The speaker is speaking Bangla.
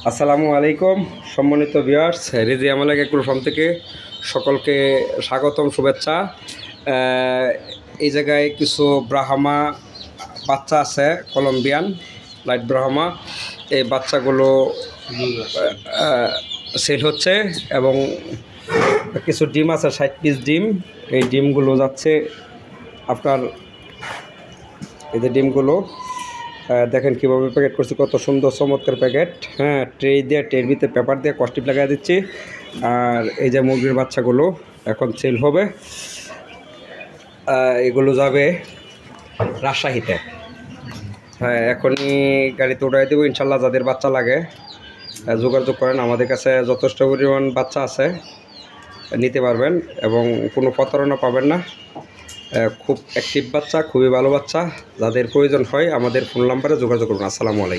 আসসালামু আলাইকুম সম্মানিত ভিউয়ার্স, রিজি আমালাক এগ্রো ফার্ম থেকে সকলকে স্বাগতম, শুভেচ্ছা। এই জায়গায় কিছু ব্রাহ্মা বাচ্চা আছে, কলম্বিয়ান লাইট ব্রাহ্মা। এই বাচ্চাগুলো সেল হচ্ছে এবং কিছু ডিম আছে, 60 পিস ডিম। এই ডিমগুলো যাচ্ছে আপনার, এই যে ডিমগুলো দেখেন কীভাবে প্যাকেট করছি, কত সুন্দর চমৎকার প্যাকেট। হ্যাঁ, ট্রে দিয়ে, ট্রের ভিতরে পেপার দিয়ে কস্টিপ লাগিয়ে দিচ্ছি। আর এই যে মুরগির বাচ্চাগুলো এখন সেল হবে, এগুলো যাবে রাজশাহীতে। হ্যাঁ, এখনই গাড়িতে উঠাই দেবো ইনশাল্লাহ। যাদের বাচ্চা লাগে যোগাযোগ করেন, আমাদের কাছে যথেষ্ট পরিমাণ বাচ্চা আছে, নিতে পারবেন এবং কোনো প্রতারণা পাবেন না। খুব অ্যাক্টিভ বাচ্চা, খুবই ভালো বাচ্চা। যাদের প্রয়োজন হয় আমাদের ফোন নাম্বারে যোগাযোগ করুন। আসসালামু আলাইকুম।